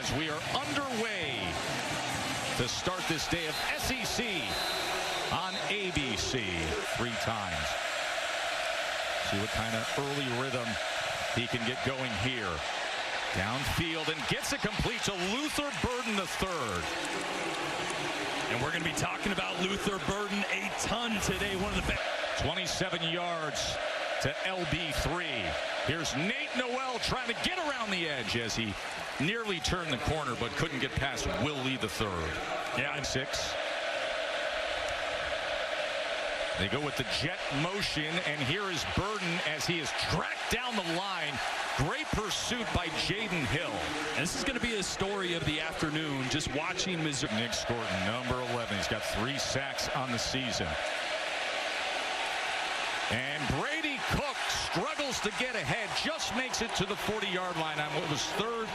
as we are underway to start this day of SEC on ABC 3 times. See what kind of early rhythm he can get going here. Downfield and gets it complete to Luther Burden III. And we're going to be talking about Luther Burden a ton today. One of the best. 27 yards to LB3. Here's Nate Noel trying to get around the edge as he nearly turned the corner but couldn't get past Will Lee III. Yeah, 6. They go with the jet motion, and here is Burden as he is tracked down the line. Great pursuit by Jaden Hill. And this is going to be a story of the afternoon, just watching Missouri. Nick Scorton, number 11. He's got 3 sacks on the season. And Brady Cook struggles to get ahead, just makes it to the 40-yard line on what was 3rd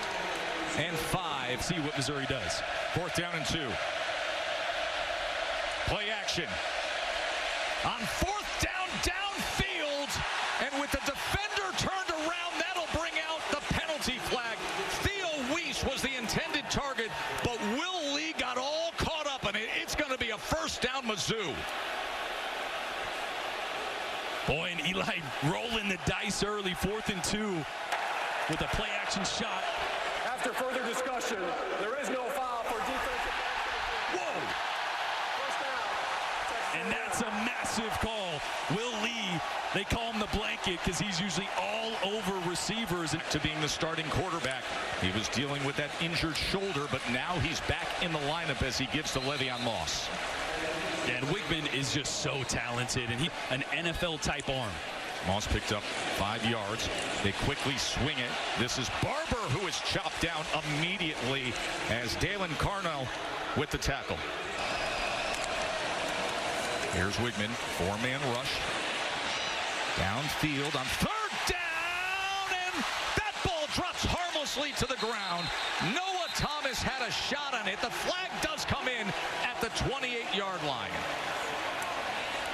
and 5. See what Missouri does. 4th down and 2. Play action. On 4th down, downfield, and with the defender turned around, that'll bring out the penalty flag. Theo Weiss was the intended target, but Will Lee got all caught up in it. It's going to be a 1st down, Mizzou. Boy, and Eli rolling the dice early, 4th and 2 with a play-action shot. After further discussion, there is no foul for defensive. Whoa! And that's a massive call. Will Lee, they call him the blanket because he's usually all over receivers. To being the starting quarterback. He was dealing with that injured shoulder, but now he's back in the lineup as he gives to Le'Veon Moss. And Wigman is just so talented, and he an NFL-type arm. Moss picked up 5 yards. They quickly swing it. This is Barber, who is chopped down immediately as Dalen Carnell with the tackle. Here's Wigman, 4-man rush. Downfield on 3rd down, and that ball drops harmlessly to the ground. Noah Thomas had a shot on it. The flag does come in at the 28-yard line.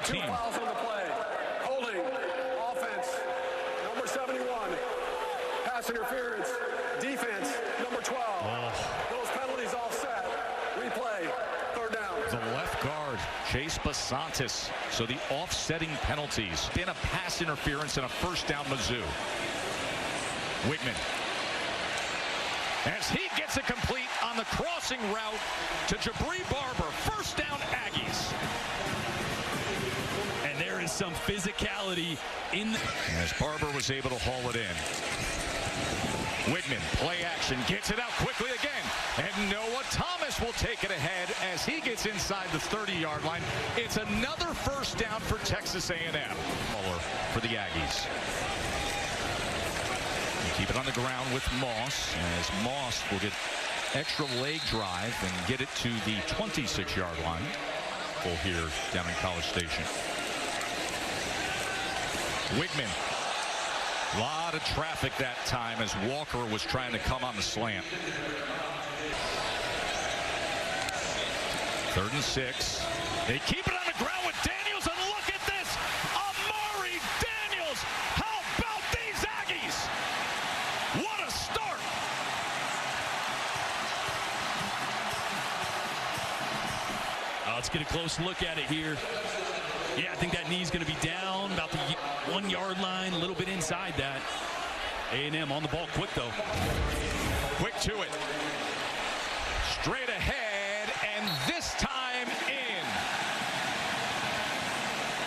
2 fouls on the play. Holding, offense, number 71. Pass interference, defense, number 12. Those penalties offset. Replay, 3rd down. The left guard, Chase Basantis. So the offsetting penalties. Been a pass interference and a 1st down, Mizzou. Wigman. As he gets it complete on the crossing route to Jabri Barber. 1st down, Aggies. And there is some physicality in the... As Barber was able to haul it in. Wigman, play action, gets it out quickly again. And Noah Thomas will take it ahead as he gets inside the 30-yard line. It's another 1st down for Texas A&M. For the Aggies. Keep it on the ground with Moss, as Moss will get extra leg drive and get it to the 26-yard line. Full here down in College Station. Wigman. A lot of traffic that time as Walker was trying to come on the slant. 3rd and 6. They keep it on the ground with Daniels, and look at this! Amari Daniels! How about these Aggies? What a start! Let's get a close look at it here. Yeah, I think that knee's going to be down about the 1-yard line, a little bit inside that. A&M on the ball quick, though. Quick to it. Straight ahead, and this time in.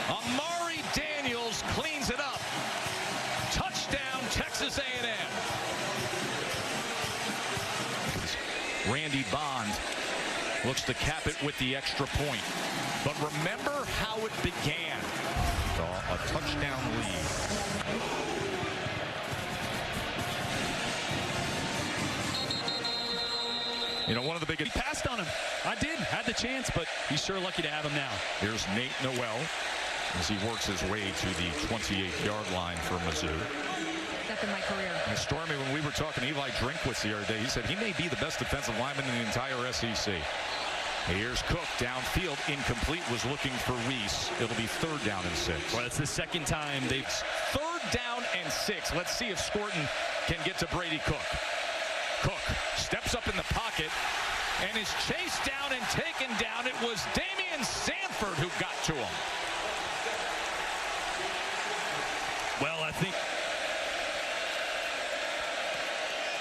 Amari Daniels cleans it up. Touchdown, Texas A&M. Randy Bond looks to cap it with the extra point. But remember how it began. A touchdown lead. You know, one of the biggest... He passed on him. I did. Had the chance, but he's sure lucky to have him now. Here's Nate Noel as he works his way to the 28-yard line for Mizzou. Step in my career. And Stormy, when we were talking to Eli Drinkwitz the other day, he said he may be the best defensive lineman in the entire SEC. Here's Cook downfield, incomplete, was looking for Weiss. It'll be 3rd down and 6. Well, it's the 2nd time they've... 3rd down and 6. Let's see if Scorton can get to Brady Cook. Cook steps steps up in the pocket and is chased down and taken down. It was Damian Sanford who got to him. Well, I think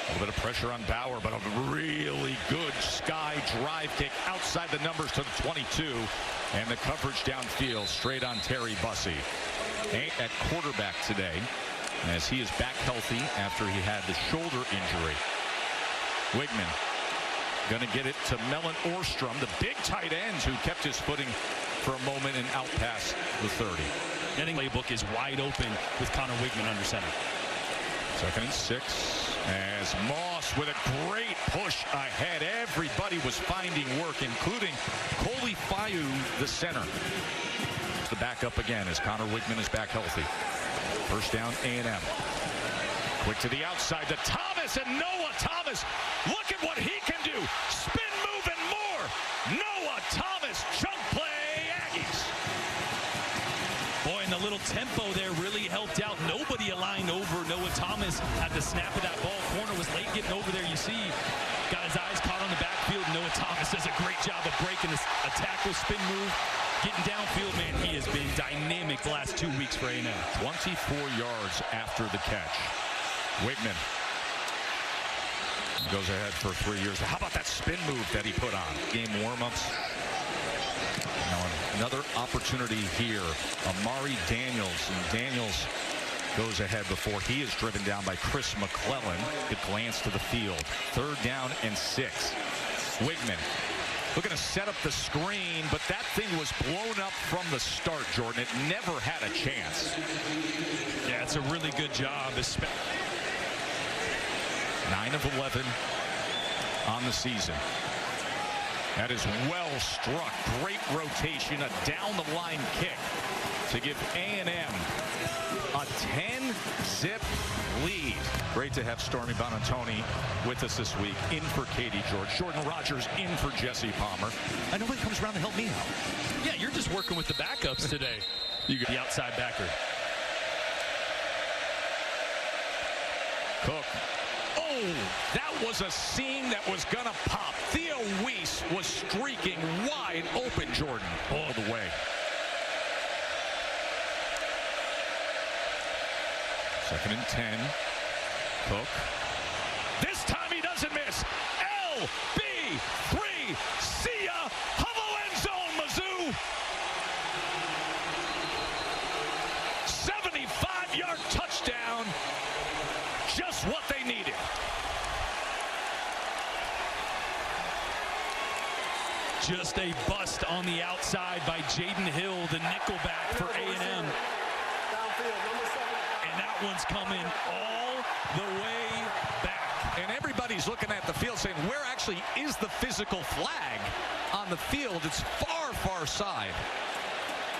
a little bit of pressure on Bauer, but a really good sky drive kick outside the numbers to the 22. And the coverage downfield straight on Terry Bussey. At quarterback today, as he is back healthy after he had the shoulder injury. Wigman going to get it to Mellon Orstrom, the big tight end who kept his footing for a moment and out past the 30. The playbook is wide open with Connor Wigman under center. 2nd and 6 as Moss with a great push ahead. Everybody was finding work, including Coley Fayu, the center. The backup again as Connor Wigman is back healthy. First down, A&M. Quick to the outside to Thomas, and Noah Thomas. Look at what he can do. Spin move and more. Noah Thomas, chunk play, Aggies. Boy, and the little tempo there really helped out. Nobody aligned over Noah Thomas at the snap of that ball. Corner was late getting over there. You see, got his eyes caught on the backfield. Noah Thomas does a great job of breaking a tackle, spin move, getting downfield. Man, he has been dynamic the last 2 weeks for A&M. 24 yards after the catch. Wigman goes ahead for 3 years. How about that spin move that he put on? Game warm-ups. Now another opportunity here. Amari Daniels. And Daniels goes ahead before he is driven down by Chris McClellan. Good glance to the field. 3rd down and 6. Wigman looking to set up the screen, but that thing was blown up from the start, Jordan. It never had a chance. Yeah, it's a really good job. 9 of 11 on the season. That is well struck. Great rotation, a down-the-line kick to give A&M a 10-zip lead. Great to have Stormy Bonantoni with us this week, in for Katie George. Jordan Rogers in for Jesse Palmer. And nobody comes around to help me out. Yeah, you're just working with the backups today. You got the outside backer. Cook. Oh, that was a seam that was gonna pop. Theo Weiss was streaking wide open, Jordan, all the way. 2nd and 10. Cook. This time he doesn't miss. LB3. See ya. Huddle end zone, Mizzou. 75-yard touchdown. Just what they needed. Just a bust on the outside by Jaden Hill, the nickelback for A&M. And that one's coming all the way back. And everybody's looking at the field saying, where actually is the physical flag on the field? It's far, far side.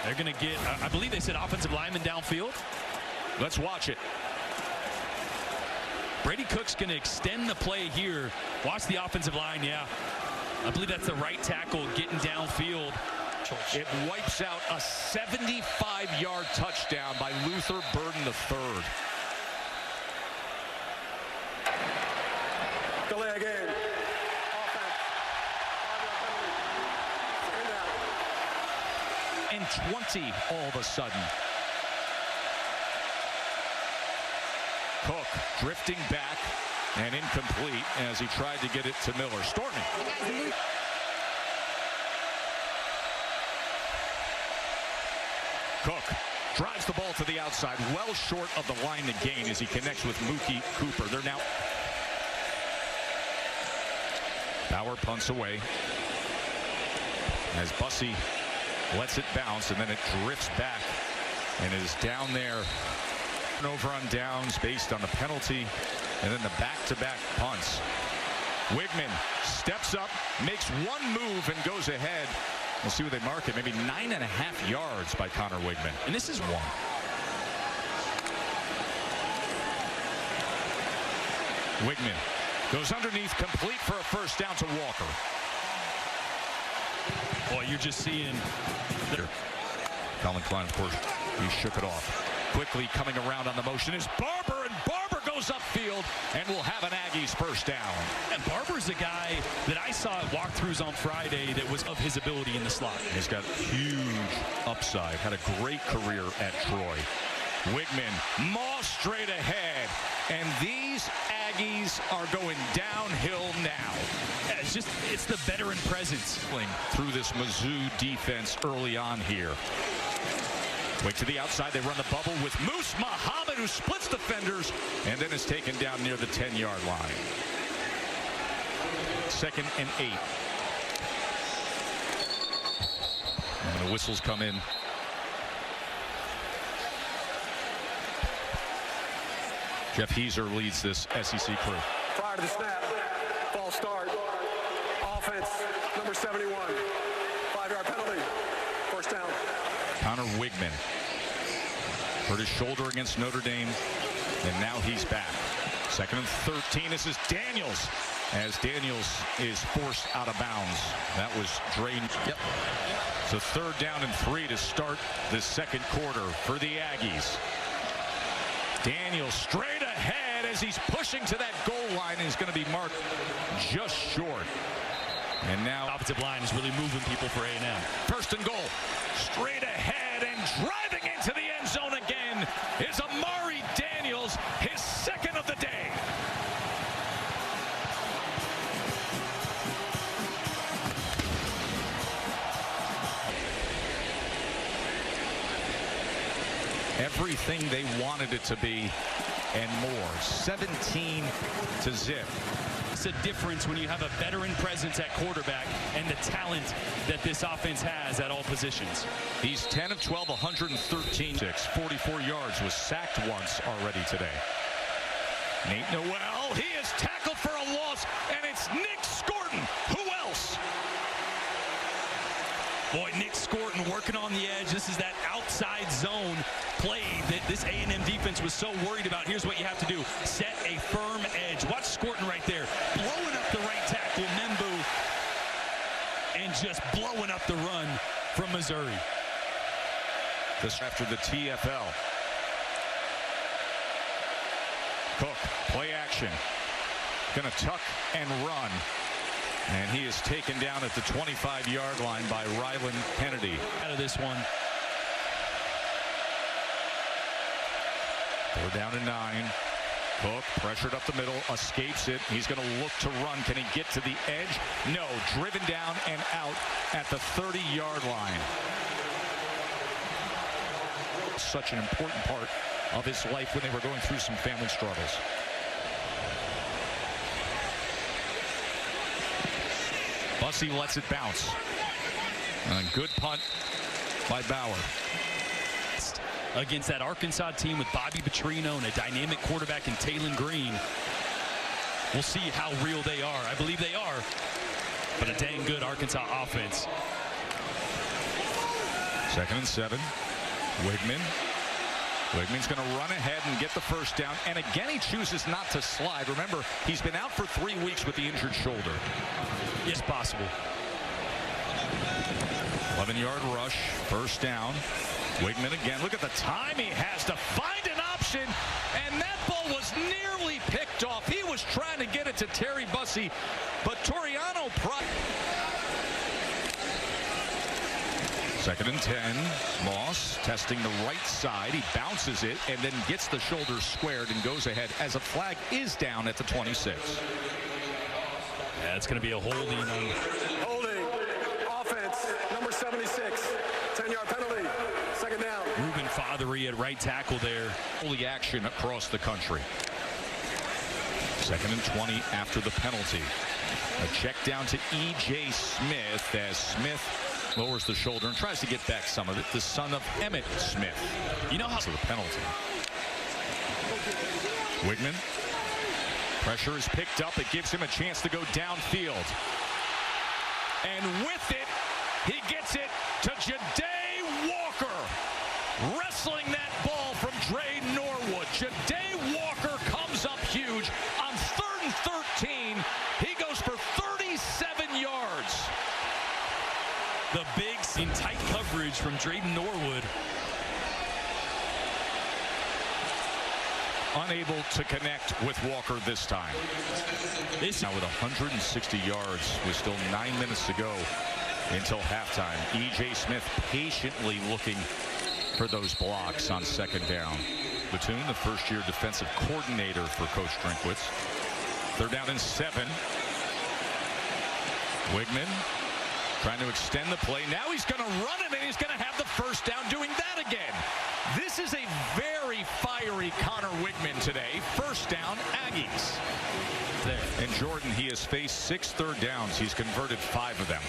They're going to get, I believe they said offensive lineman downfield. Let's watch it. Brady Cook's going to extend the play here. Watch the offensive line, yeah. I believe that's the right tackle getting downfield. It wipes out a 75-yard touchdown by Luther Burden III. Delay again. And 20 all of a sudden. Cook drifting back and incomplete as he tried to get it to Miller. Stormy. Cook drives the ball to the outside, well short of the line to gain as he connects with Mookie Cooper. They're now. Bauer punts away as Bussey lets it bounce, and then it drifts back and is down there. Over on downs based on the penalty, and then the back-to-back punts. Wigman steps up, makes one move, and goes ahead. We'll see what they mark it. Maybe 9.5 yards by Connor Wigman. And this is one. Wigman goes underneath, complete for a first down to Walker. Boy, you're just seeing. Colin Klein, of course, he shook it off. Quickly coming around on the motion is Barber, and Barber goes goes upfield and will have an Aggies first down. And Barber's a guy that I saw at walkthroughs on Friday that was of his ability in the slot. He's got huge upside. Had a great career at Troy. Wigman, Moss straight ahead. And these Aggies are going downhill now. Yeah, it's the veteran presence. Through this Mizzou defense early on here. Quick to the outside, they run the bubble with Moose Muhammad, who splits defenders and then is taken down near the 10-yard line. 2nd and 8. And the whistles come in. Jeff Heeser leads this SEC crew. Prior to the snap, false start, offense, number 71, 5-yard penalty, first down. Connor Wigman hurt his shoulder against Notre Dame, and now he's back. 2nd and 13. This is Daniels, as Daniels is forced out of bounds. That was drained. Yep. So 3rd down and 3 to start the 2nd quarter for the Aggies. Daniels straight ahead as he's pushing to that goal line, and is going to be marked just short. And now offensive line is really moving people for A&M. 1st and goal. Straight ahead and driving into the end zone again is Amari Daniels, his 2nd of the day. Everything they wanted it to be and more. 17-0. It's a difference when you have a veteran presence at quarterback and the talent that this offense has at all positions. He's 10 of 12, 113, 44 yards, was sacked once already today. Nate Noel, he is tackled for a loss, and it's Nick Scorton. Who else? Boy, Nick Scorton working on the edge. This is that outside zone play that this A&M defense was so worried about. Here's what you have to do. Set a firm edge. Watch Scorton right there. Blowing up the right tackle, Membu. And just blowing up the run from Missouri. This after the TFL. Cook, play action. Gonna tuck and run. And he is taken down at the 25-yard line by Ryland Kennedy. Out of this one. 4th down and 9. Cook pressured up the middle, escapes it. He's going to look to run. Can he get to the edge? No, driven down and out at the 30-yard line. Such an important part of his life when they were going through some family struggles. Bussey lets it bounce. A good punt by Bauer. Against that Arkansas team with Bobby Petrino and a dynamic quarterback in Taylon Green. We'll see how real they are. I believe they are, but a dang good Arkansas offense. 2nd and 7. Wigman. Wigman's going to run ahead and get the first down. And again, he chooses not to slide. Remember, he's been out for 3 weeks with the injured shoulder. Yes, possible. 11-yard rush, first down. Wigman again. Look at the time he has to find an option. And that ball was nearly picked off. He was trying to get it to Terry Bussey, but Toriano 2nd and 10. Moss testing the right side. He bounces it and then gets the shoulder squared and goes ahead as a flag is down at the 26. Yeah, it's going to be a holding. Holding, offense, number 76, 10-yard penalty, 2nd down. Ruben Fothery at right tackle there. Holy action across the country. 2nd and 20 after the penalty. A check down to E.J. Smith as Smith lowers the shoulder and tries to get back some of it. The son of Emmitt Smith. You know how for the penalty. Wigman. Pressure is picked up. It gives him a chance to go downfield. And with it, he gets it to Ja'Day Walker. Wrestling that ball from Dre Norwood. Ja'Day Walker comes up huge on 3rd and 13. He goes for 37 yards. The bigs in tight coverage from Drayden Norwood. unable to connect with Walker this time. Now with 160 yards with still 9 minutes to go until halftime. E.J. Smith patiently looking for those blocks on second down. Batoon, the first-year defensive coordinator for Coach Drinkwitz. Third down and 7. Wigman trying to extend the play. Now he's going to run it, and he's going to have the first down doing that again. This is a very fiery Connor Wigman today. First down, Aggies. And Jordan, he has faced 6 third downs. He's converted 5 of them.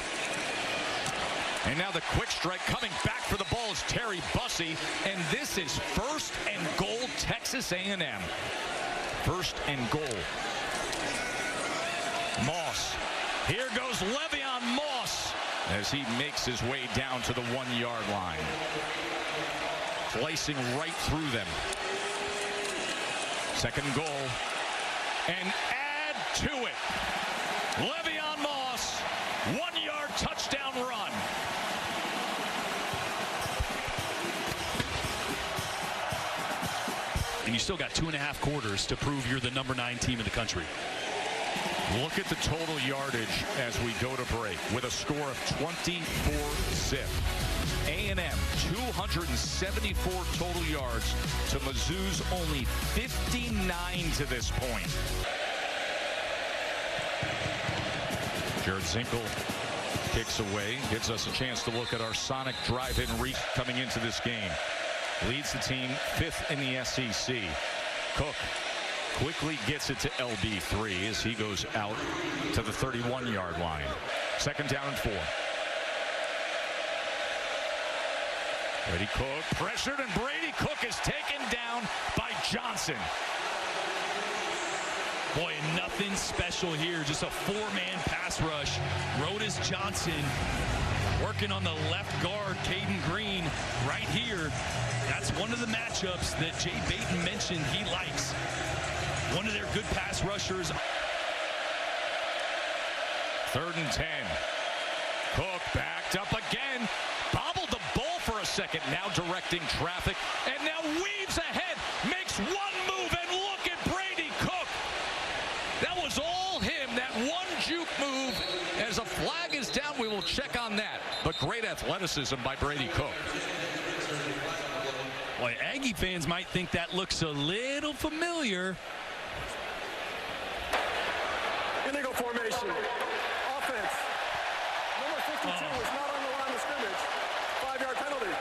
And now the quick strike coming back for the ball is Terry Bussey. And this is first and goal, Texas A&M. First and goal. Moss. Here goes Le'Veon Moss as he makes his way down to the 1-yard line. Slicing right through them. Second goal. And add to it. Le'Veon Moss, 1-yard touchdown run. And you still got 2.5 quarters to prove you're the number 9 team in the country. Look at the total yardage as we go to break with a score of 24-zip. A&M 274 total yards to Mizzou's only 59 to this point. Jared Zinkel kicks away, gives us a chance to look at our Sonic drive-in reach coming into this game. Leads the team 5th in the SEC. Cook quickly gets it to LB3 as he goes out to the 31-yard line. Second down and 4. Brady Cook pressured, and Brady Cook is taken down by Johnson. Boy, nothing special here. Just a 4-man pass rush. Rodas Johnson working on the left guard, Caden Green, right here. That's one of the matchups that Jay Baton mentioned he likes. One of their good pass rushers. Third and 10. Cook backed up again. Bobbled the ball for a second. Now directing traffic. And now weaves ahead. Makes one move. And look at Brady Cook. That was all him. That one juke move. As a flag is down, we will check on that. But great athleticism by Brady Cook. Boy, Aggie fans might think that looks a little familiar. Illegal formation. Offense. Number 52 is not on the line of scrimmage. 5-yard penalty.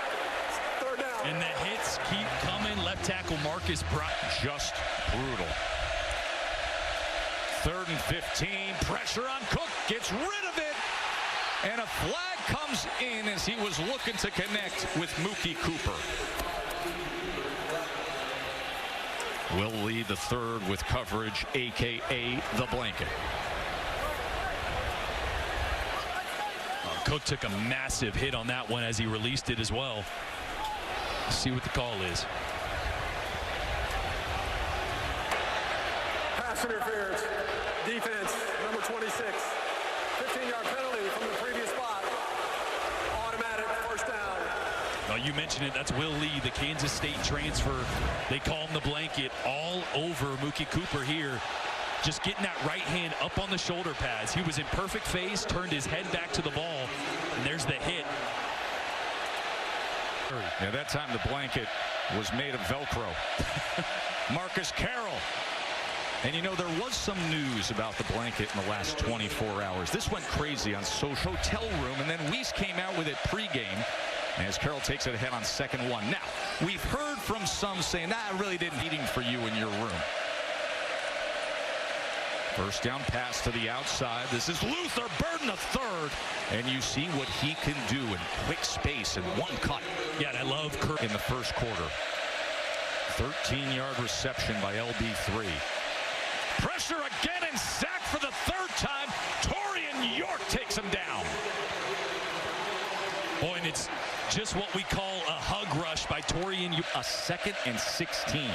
Third down. And the hits keep coming. Left tackle Marcus Bryant. Just brutal. Third and 15. Pressure on Cook. Gets rid of it. And a flag comes in as he was looking to connect with Mookie Cooper. Will lead the third with coverage, a.k.a. the blanket. Cook took a massive hit on that one as he released it as well. Let's see what the call is. Pass interference. Defense, number 26. 15-yard penalty from the previous spot. Automatic first down. You mentioned it. That's Will Lee, the Kansas State transfer. They call him the blanket all over Mookie Cooper here. Just getting that right hand up on the shoulder pads. He was in perfect phase, turned his head back to the ball, and there's the hit. Yeah, that time the blanket was made of Velcro. Marcus Carroll. And you know, there was some news about the blanket in the last 24 hours. This went crazy on social hotel room, and then Weiss came out with it pregame as Carroll takes it ahead on 2nd 1. Now, we've heard from some saying, I really didn't eating for you in your room. First down pass to the outside. This is Luther Burden, the third. And you see what he can do in quick space and one cut. Yeah, and I love Kirk in the first quarter. 13-yard reception by LB3. Pressure again and sack for the third time. Torian York takes him down. Boy, and it's just what we call a hug rush by Torian York. A 2nd and 16.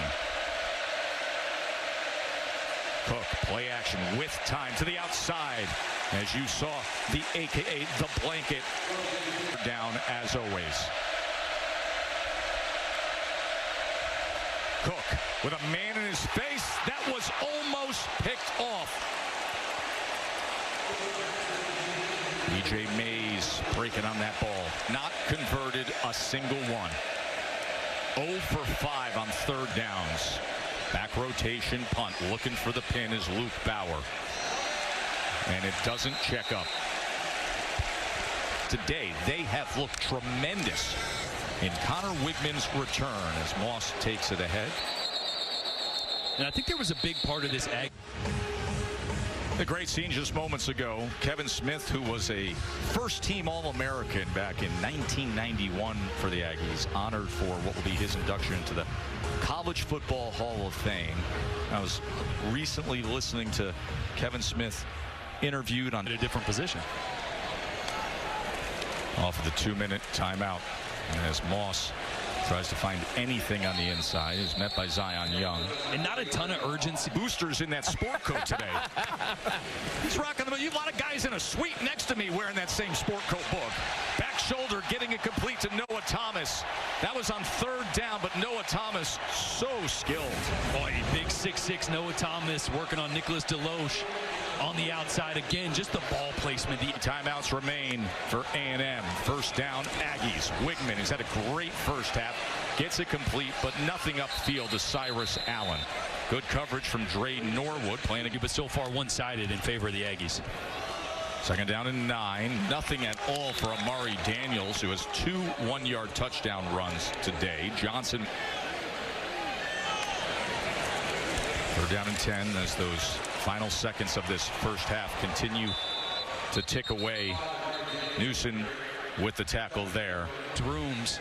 Cook, play action with time to the outside. As you saw, the a.k.a. the blanket down as always. Cook with a man in his face. That was almost picked off. E.J. Mays breaking on that ball. Not converted a single one. 0 for 5 on third downs. Back rotation punt. Looking for the pin is Luke Bauer. And it doesn't check up. Today, they have looked tremendous in Connor Wigman's return as Moss takes it ahead. And I think there was a big part of this The great scene just moments ago. Kevin Smith, who was a first-team All-American back in 1991 for the Aggies, honored for what will be his induction into the College Football Hall of Fame. I was recently listening to Kevin Smith interviewed on a different position. Off of the 2-minute timeout. And as Moss tries to find anything on the inside, is met by Zion Young. And not a ton of urgency. Boosters in that sport coat today. He's rocking them. You have a lot of guys in a suite next to me wearing that same sport coat book. Back shoulder getting it complete to Noah Thomas. That was on third down, but Noah Thomas so skilled. Boy, big 6'6" Noah Thomas working on Nicholas Deloche on the outside again. Just the ball placement. The timeouts remain for A&M. First down, Aggies. Wigman has had a great first half. Gets it complete, but nothing upfield to Cyrus Allen. Good coverage from Dre Norwood playing a but so far one-sided in favor of the Aggies. Second down and 9. Nothing at all for Amari Daniels, who has 2 one-yard touchdown runs today. Johnson. Third down and 10 as those final seconds of this first half continue to tick away. Newsom with the tackle there. Rooms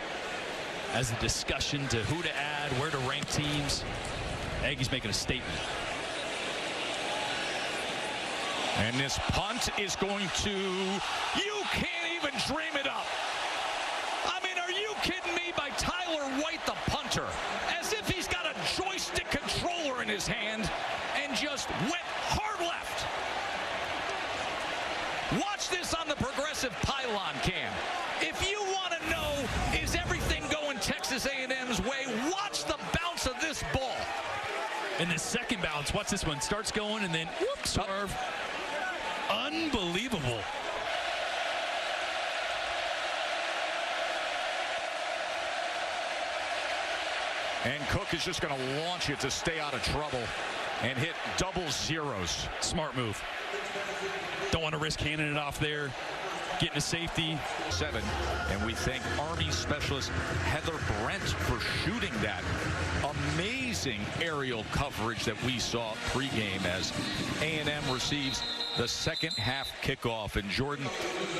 as a discussion to who to add, where to rank teams. Aggies making a statement. And this punt is going to, you can't even dream it up. I mean, are you kidding me? By Tyler White, the punter, as if he's got a joystick controller in his hand and just went hard left. Watch this on the progressive pylon cam. If you want to know, is everything going Texas A&M's way, watch the bounce of this ball. And the second bounce, watch this one, starts going and then whoops, swerve. Unbelievable. And Cook is just going to launch it to stay out of trouble and hit double zeros. Smart move. Don't want to risk handing it off there. Getting a safety. 7. And we thank Army specialist Heather Brent for shooting that amazing aerial coverage that we saw pregame as A&M receives the second half kickoff. And Jordan,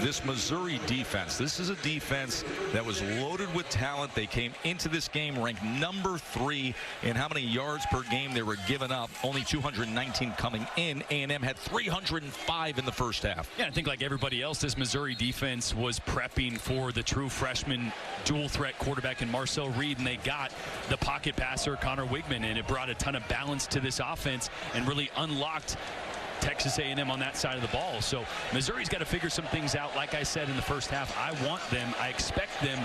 this Missouri defense, this is a defense that was loaded with talent. They came into this game ranked number 3 in how many yards per game they were giving up. Only 219 coming in. A&M had 305 in the first half. Yeah, I think like everybody else, this Missouri defense was prepping for the true freshman dual threat quarterback in Marcel Reed, and they got the pocket passer Connor Wigman, and it brought a ton of balance to this offense and really unlocked Texas A&M on that side of the ball. So Missouri's got to figure some things out. Like I said in the first half, I expect them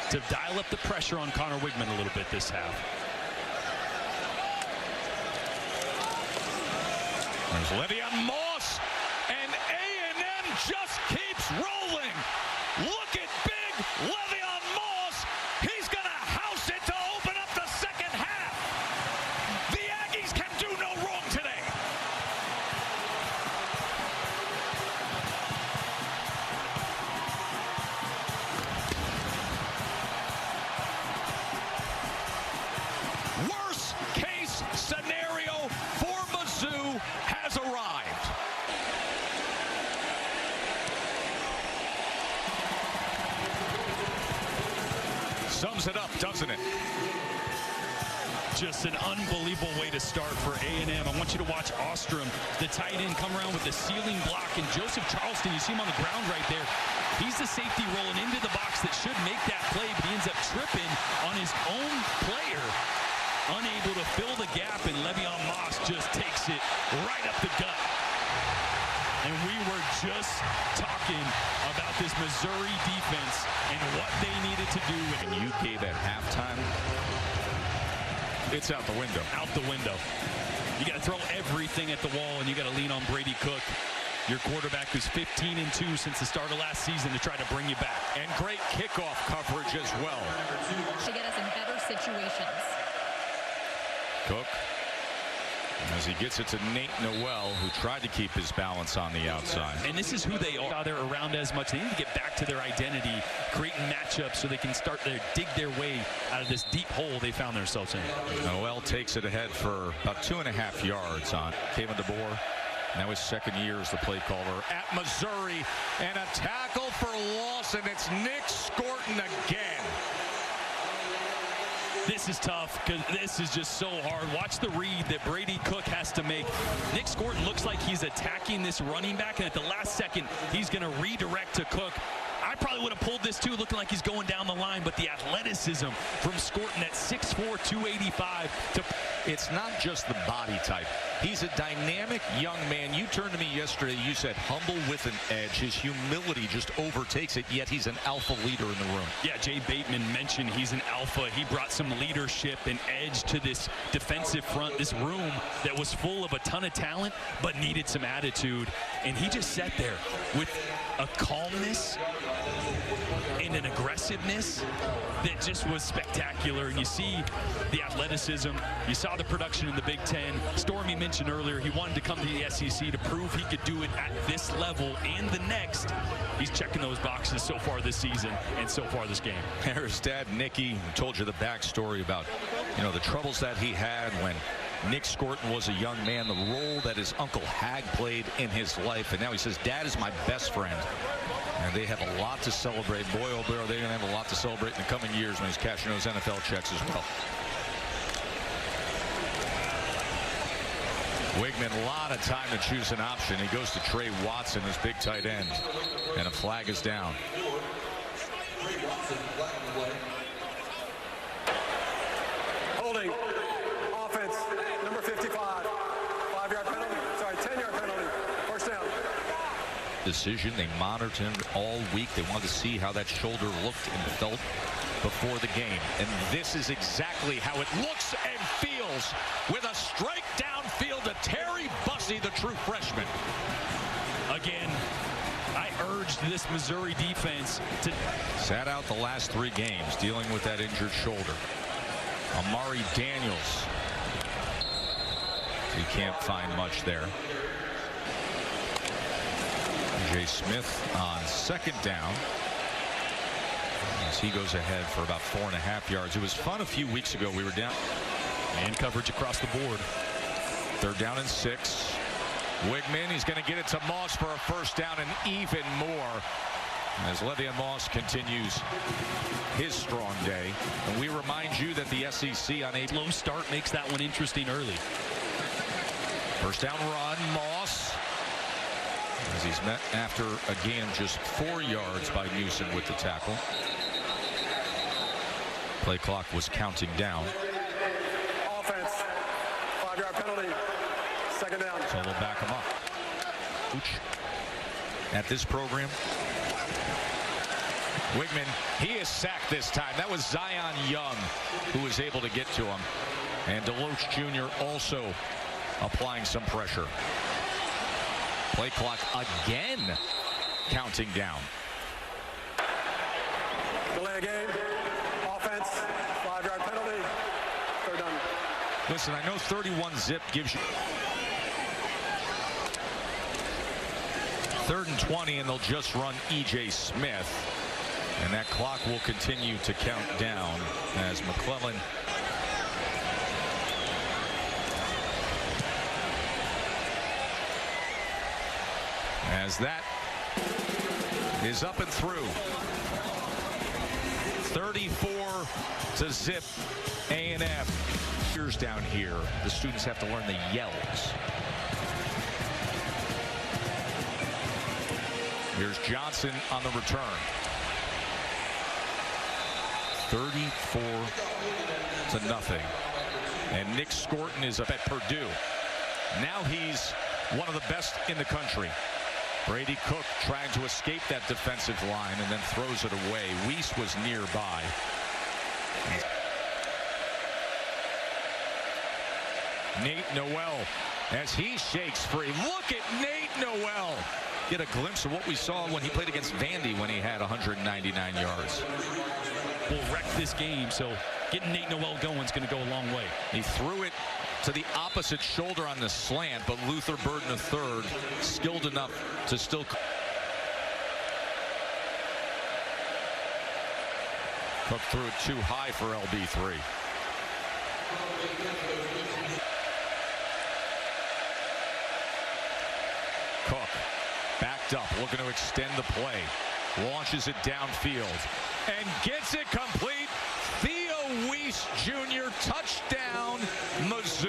to dial up the pressure on Connor Wigman a little bit this half. There's Le'Veon Moss, and A&M just keeps rolling. Look at big Le'Veon Moss. He's going to house it to open up the second half. The Aggies can do no wrong today. Worst case scenario for Mizzou has arrived. Sums it up, doesn't it? Just an unbelievable way to start for A&M. I want you to watch Ostrom, the tight end, come around with the ceiling block. And Joseph Charleston, you see him on the ground right there. He's the safety rolling into the box that should make that play, but he ends up tripping on his own player. Unable to fill the gap, and Le'Veon Moss just takes it right up the gut. And we were just talking about this Missouri defense and what they needed to do. And you gave at halftime It's out the window. Out the window. You got to throw everything at the wall, and you got to lean on Brady Cook, your quarterback who's 15-2 since the start of last season, to try to bring you back. And great kickoff coverage as well. To get us in better situations. Cook, as he gets it to Nate Noel, who tried to keep his balance on the outside. And this is who they are. They're around as much. They need to get back to their identity, creating matchups so they can start to dig their way out of this deep hole they found themselves in. Noel takes it ahead for about 2.5 yards on Kevin DeBoer. Now his second year as the play caller at Missouri. And a tackle for loss, and it's Nick Scorton again. This is tough because this is just so hard. Watch the read that Brady Cook has to make. Nick Scorton looks like he's attacking this running back, and at the last second, he's going to redirect to Cook. I probably would have pulled this too, looking like he's going down the line, but the athleticism from Scorton at 6'4", 285. It's not just the body type. He's a dynamic young man. You turned to me yesterday, you said humble with an edge. His humility just overtakes it, yet he's an alpha leader in the room. Yeah, Jay Bateman mentioned he's an alpha. He brought some leadership and edge to this defensive front, this room that was full of a ton of talent, but needed some attitude. And he just sat there with a calmness and an aggressiveness that just was spectacular. And you see the athleticism. You saw the production in the Big Ten. Stormy mentioned earlier he wanted to come to the SEC to prove he could do it at this level and the next. He's checking those boxes so far this season and so far this game. There's Dad Nicky, told you the backstory about, the troubles that he had when Nick Scorton was a young man, the role that his Uncle Hag played in his life. And now he says, Dad is my best friend. And they have a lot to celebrate. Boy, oh boy, they're going to have a lot to celebrate in the coming years when he's cashing those NFL checks as well. Wigman, a lot of time to choose an option. He goes to Trey Watson, his big tight end. And a flag is down. Holding. Offense. Number 55. 5-yard penalty. Sorry, 10-yard penalty. First down. Decision. They monitored him all week. They wanted to see how that shoulder looked and felt before the game. And this is exactly how it looks and feels with a strike downfield to Terry Bussey, the true freshman. Again, I urged this Missouri defense to... Sat out the last 3 games dealing with that injured shoulder. Amari Daniels. He can't find much there. Jay Smith on second down. As he goes ahead for about 4.5 yards. It was fun a few weeks ago. We were down. Man coverage across the board. 3rd down and 6. Wigman, he's going to get it to Moss for a first down and even more. As Le'Veon Moss continues his strong day. And we remind you that the SEC on a slow start makes that one interesting early. First down run, Moss. As he's met after a gain of just 4 yards by Newsom with the tackle. Play clock was counting down. Offense. 5-yard penalty. Second down. So they'll back him up. At this program, Wigman, he is sacked this time. That was Zion Young who was able to get to him. And Deloach Jr. also applying some pressure. Play clock again counting down. Delay a game. Offense. 5-yard penalty. 3rd down. Listen, I know 31 zip gives you 3rd and 20, and they'll just run E.J. Smith. And that clock will continue to count down as McClellan as that is up and through. 34-0 A&M. Here's down here. The students have to learn the yells. Here's Johnson on the return. 34-0. And Nick Scorton is up at Purdue. Now he's one of the best in the country. Brady Cook trying to escape that defensive line and then throws it away. Weiss was nearby. Nate Noel as he shakes free. Look at Nate Noel. Get a glimpse of what we saw when he played against Vandy when he had 199 yards. Will wreck this game, so getting Nate Noel going is going to go a long way. He threw it to the opposite shoulder on the slant, but Luther Burden III skilled enough to still. Cook threw it too high for LB3. Cook backed up, looking to extend the play. Launches it downfield and gets it complete. Theo Weiss Jr. touchdown, Mizzou.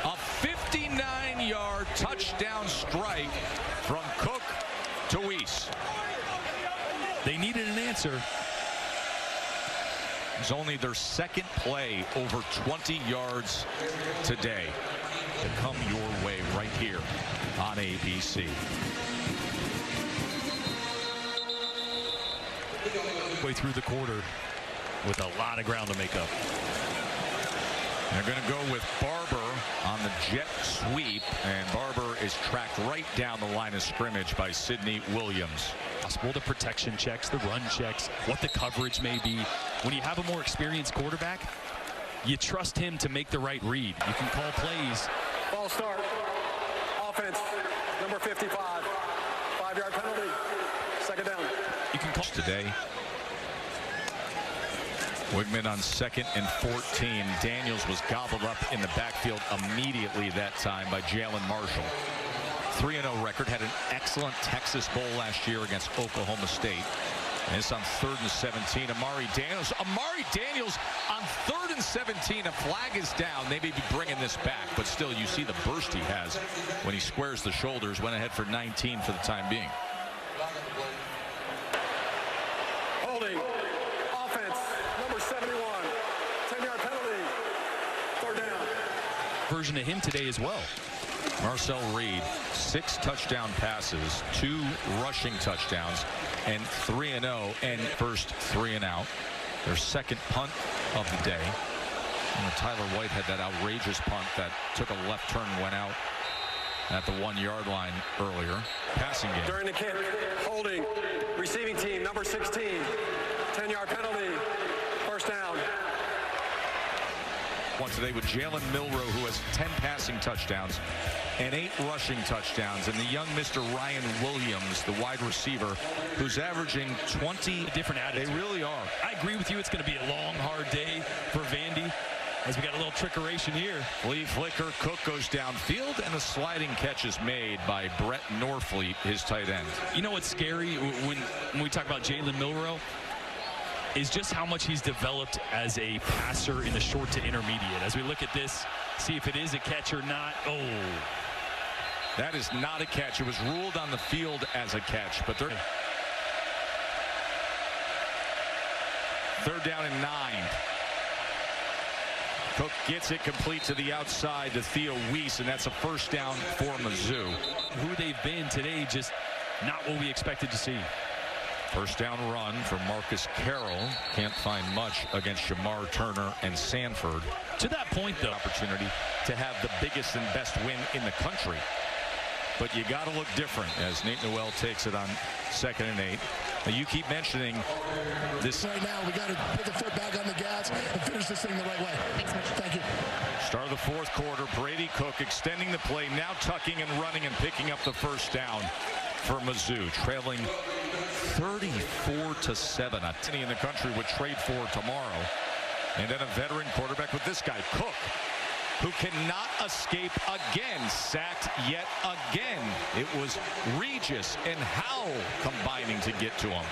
A 59-yard touchdown strike from Cook to Weiss. They needed an answer. It's only their second play over 20 yards today to come your way right here on ABC. Way through the quarter with a lot of ground to make up. They're going to go with Barber on the jet sweep, and Barber is tracked right down the line of scrimmage by Sidney Williams. Possible the protection checks, the run checks, what the coverage may be. When you have a more experienced quarterback, you trust him to make the right read. You can call plays. Ball start. Offense, number 55. 5-yard penalty. Second down. You can call today. Wigman on 2nd and 14. Daniels was gobbled up in the backfield immediately that time by Jalen Marshall. 3-0 record, had an excellent Texas Bowl last year against Oklahoma State. And it's on 3rd and 17. Amari Daniels on 3rd and 17. A flag is down. They may be bringing this back, but still you see the burst he has when he squares the shoulders. Went ahead for 19 for the time being. Holding. Offense, number 71. 10-yard penalty. 3rd down. version of him today as well. Marcel Reed, 6 touchdown passes, 2 rushing touchdowns, and 3-0, and first 3 and out. Their second punt of the day. And Tyler White had that outrageous punt that took a left turn and went out at the 1-yard line earlier. Passing game. During the kick, holding, receiving team, number 16. 10-yard penalty, first down. One today with Jalen Milroe, who has 10 passing touchdowns and 8 rushing touchdowns, and the young Mr. Ryan Williams, the wide receiver, who's averaging 20 different attitudes. They really are. I agree with you. It's going to be a long, hard day for Vandy, as we got a little trickeration here. Flea flicker, Cook goes downfield, and a sliding catch is made by Brett Norfleet, his tight end. You know what's scary when we talk about Jalen Milroe is just how much he's developed as a passer in the short to intermediate. As we look at this, see if it is a catch or not. Oh. That is not a catch. It was ruled on the field as a catch, but they're... 3rd down and 9. Cook gets it complete to the outside to Theo Weiss, and that's a first down for Mizzou. Who they've been today, just not what we expected to see. First down run for Marcus Carroll. Can't find much against Shamar Turner and Sanford. To that point, though, opportunity to have the biggest and best win in the country. But you got to look different as Nate Noel takes it on 2nd and 8. Now you keep mentioning this. Right now, we got to put the foot back on the gas and finish this thing the right way. Thank you. Start of the 4th quarter. Brady Cook extending the play, now tucking and running and picking up the first down for Mizzou, trailing 34-7. A team in the country would trade for tomorrow. And then a veteran quarterback with this guy, Cook, who cannot escape again, sacked yet again. It was Regis and Howell combining to get to him.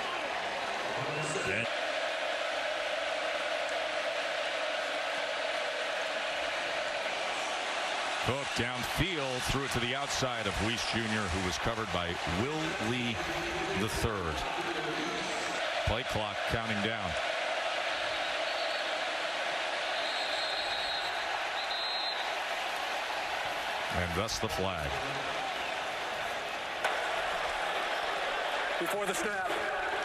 Cook downfield, threw it to the outside of Weiss Jr., who was covered by Will Lee III. Play clock counting down. And thus the flag. Before the snap,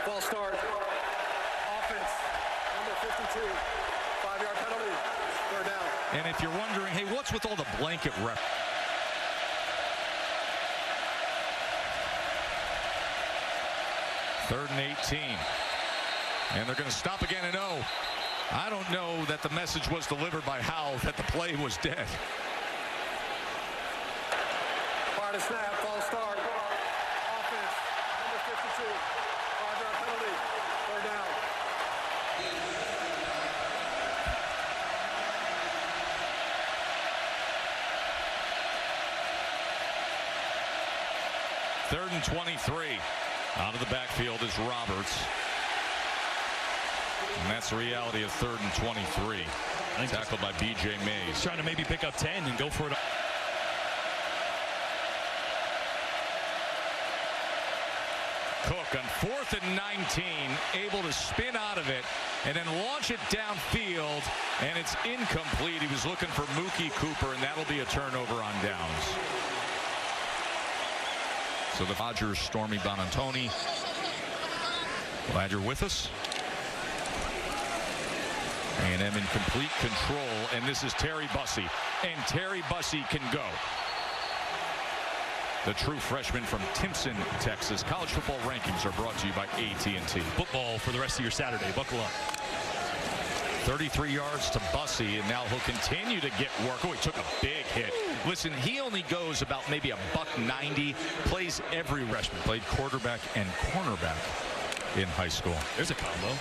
ball start. Offense, number 52. 5-yard penalty. Third down. And if you're wondering, hey, what's with all the blanket rep? Third and 18. And they're going to stop again and I don't know that the message was delivered by Howell that the play was dead. Fire to snap, false start. Offense, number 52. 5-yard penalty. Third down. Third and 23. Out of the backfield is Roberts. And that's the reality of third and 23. Tackled by B.J. Mays. Trying to maybe pick up 10 and go for it. Cook on 4th and 19, able to spin out of it and then launch it downfield, and it's incomplete. He was looking for Mookie Cooper, and that'll be a turnover on downs. So the Dodgers, Stormy Bonantoni. Glad you're with us. A&M in complete control, and this is Terry Bussey, and Terry Bussey can go. The true freshman from Timpson, Texas. College football rankings are brought to you by AT&T. Football for the rest of your Saturday. Buckle up. 33 yards to Bussey, and now he'll continue to get work. Oh, he took a big hit. Listen, he only goes about maybe $190, plays every freshman. Played quarterback and cornerback in high school. There's a combo.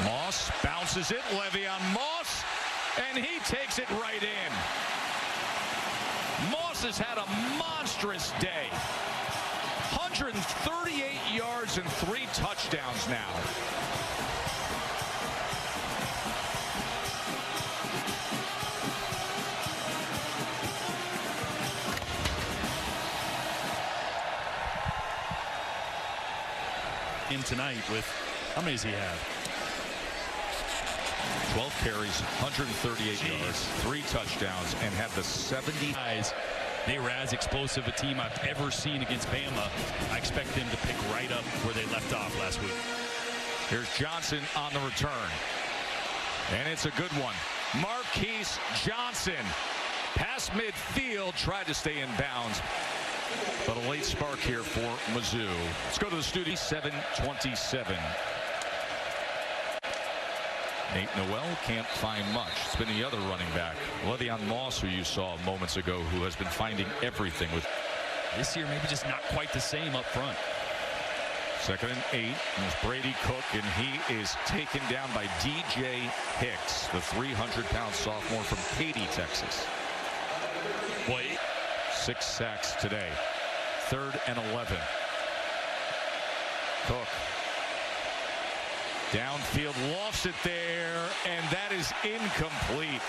Moss bounces it. Le'Veon Moss, and he takes it right in. Moss has had a monstrous day. 138 yards and 3 touchdowns now. In tonight with, how many does he have? 12 carries, 138 yards, 3 touchdowns, and had the 70 guys. They were as explosive a team I've ever seen against Bama. I expect them to pick right up where they left off last week. Here's Johnson on the return. And it's a good one. Marquise Johnson. Past midfield, tried to stay in bounds. But a late spark here for Mizzou. Let's go to the studio. 7:27. Nate Noel can't find much. It's been the other running back, Le'Veon Moss, who you saw moments ago, who has been finding everything with. This year, maybe just not quite the same up front. 2nd and 8. There's Brady Cook, and he is taken down by DJ Hicks, the 300-pound sophomore from Katy, Texas. Boy, 6 sacks today. 3rd and 11. Cook. Downfield, lofts it there, and that is incomplete.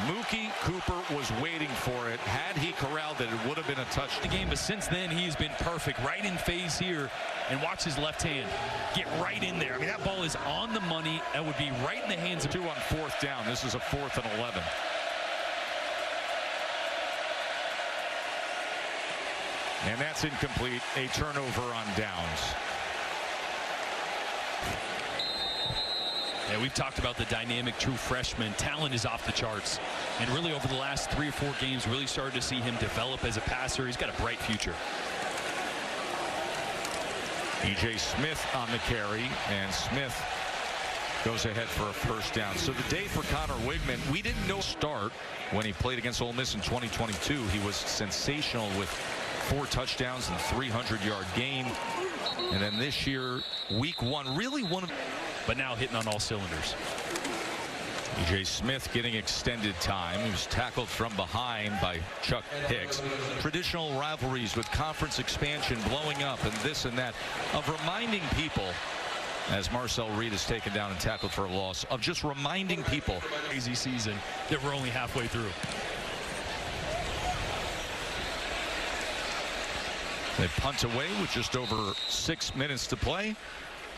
Mookie Cooper was waiting for it. Had he corralled it, it would have been a touchdown. The game, but since then he's been perfect. Right in phase here, and watch his left hand get right in there. I mean, that ball is on the money. That would be right in the hands of 2 on 4th down. This is a 4th and 11. And that's incomplete. A turnover on downs. Yeah, we've talked about the dynamic true freshman. Talent is off the charts. And really over the last 3 or 4 games, really started to see him develop as a passer. He's got a bright future. E.J. Smith on the carry, and Smith goes ahead for a 1st down. So the day for Connor Wigman, we didn't know start when he played against Ole Miss in 2022. He was sensational with 4 touchdowns and 300-yard game. And then this year, week 1, really one of... But now hitting on all cylinders. E.J. Smith getting extended time. He was tackled from behind by Chuck Hicks. Traditional rivalries with conference expansion blowing up and this and that, of reminding people, as Marcel Reed is taken down and tackled for a loss, of just reminding people. Crazy season that we're only halfway through. They punt away with just over 6 minutes to play.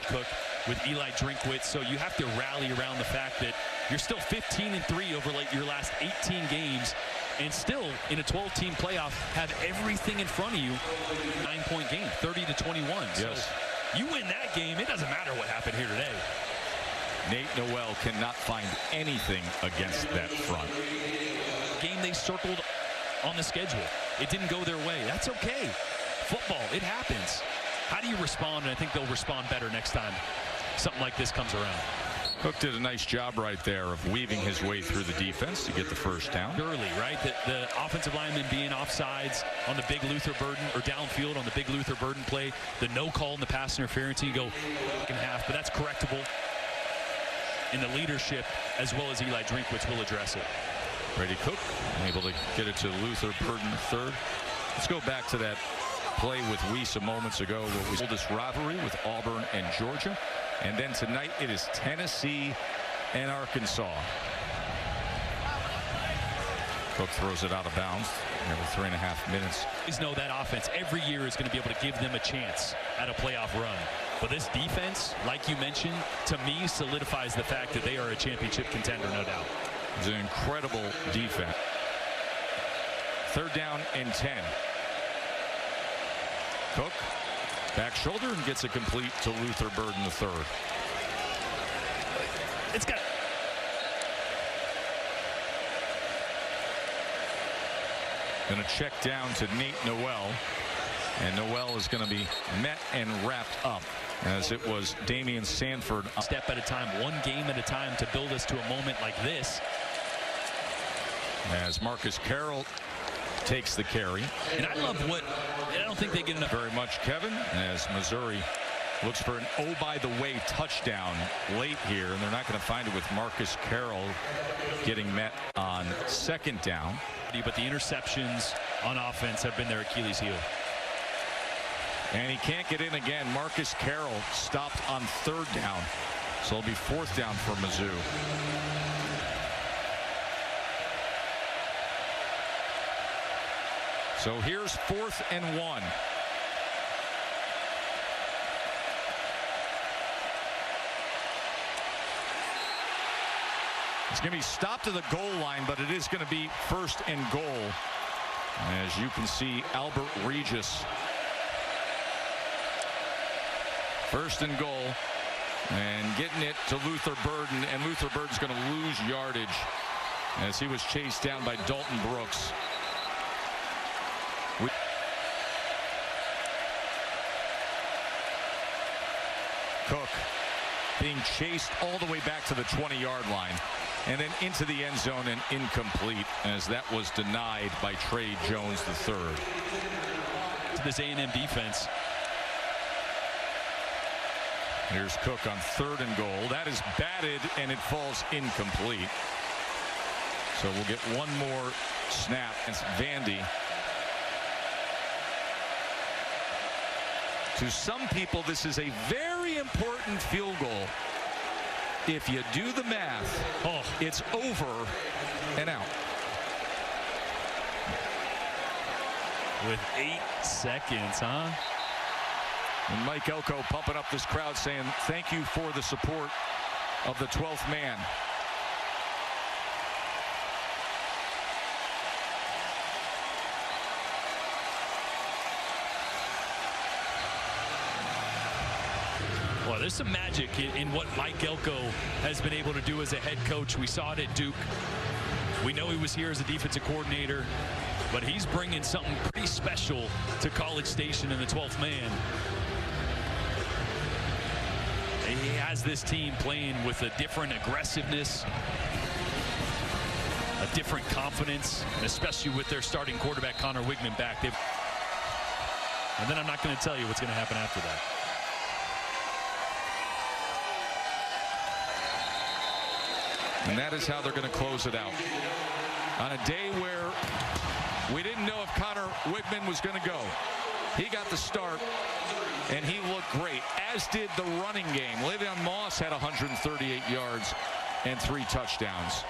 Cook with Eli Drinkwitz, so you have to rally around the fact that you're still 15-3 over your last 18 games, and still in a 12-team playoff have everything in front of you. 9-point game, 30-21. Yes. So you win that game, it doesn't matter what happened here today. Nate Noel cannot find anything against that front. Game they circled on the schedule. It didn't go their way. That's okay. Football, it happens. How do you respond? And I think they'll respond better next time something like this comes around. Cook did a nice job right there of weaving his way through the defense to get the first down. Early, right? The offensive lineman being offsides on the big Luther Burden, or downfield on the big Luther Burden play. The no call in the pass interference, you go second half, but that's correctable. And the leadership, as well as Eli Drinkwitz, will address it. Brady Cook able to get it to Luther Burden third. Let's go back to that play with Weiss a moments ago, what was this rivalry with Auburn and Georgia. And then tonight it is Tennessee and Arkansas. Cook throws it out of bounds. Nearly 3.5 minutes. Please know that offense every year is going to be able to give them a chance at a playoff run. But this defense, like you mentioned, to me solidifies the fact that they are a championship contender, no doubt. It's an incredible defense. 3rd down and 10. Cook back shoulder and gets it complete to Luther Burden the third. It's got. Going to check down to Nate Noel. And Noel is going to be met and wrapped up, as it was Damian Sanford. A step at a time, one game at a time, to build us to a moment like this. As Marcus Carroll takes the carry. And I love what, I don't think they get enough. Very much, Kevin, as Missouri looks for an oh-by-the-way touchdown late here, and they're not going to find it with Marcus Carroll getting met on 2nd down. But the interceptions on offense have been their Achilles heel. And he can't get in again. Marcus Carroll stopped on 3rd down. So it'll be 4th down for Mizzou. So here's 4th and 1. It's going to be stopped to the goal line, but it is going to be 1st and goal. As you can see, Albert Regis. 1st and goal. And getting it to Luther Burden. And Luther Burden's going to lose yardage as he was chased down by Dalton Brooks. Cook being chased all the way back to the 20-yard line and then into the end zone and incomplete, as that was denied by Trey Jones III. To this A&M defense. Here's Cook on 3rd and goal. That is batted and it falls incomplete. So we'll get one more snap. It's Vandy. To some people, this is a very important field goal. If you do the math, it's over and out. With 8 seconds, huh? And Mike Elko pumping up this crowd saying, thank you for the support of the 12th man. Well, there's some magic in what Mike Elko has been able to do as a head coach. We saw it at Duke. We know he was here as a defensive coordinator, but he's bringing something pretty special to College Station in the 12th man. He has this team playing with a different aggressiveness, a different confidence, and especially with their starting quarterback, Connor Wigman, back. And then I'm not going to tell you what's going to happen after that. And that is how they're going to close it out. On a day where we didn't know if Connor Wigman was going to go. He got the start, and he looked great, as did the running game. Le'Veon Moss had 138 yards and 3 touchdowns.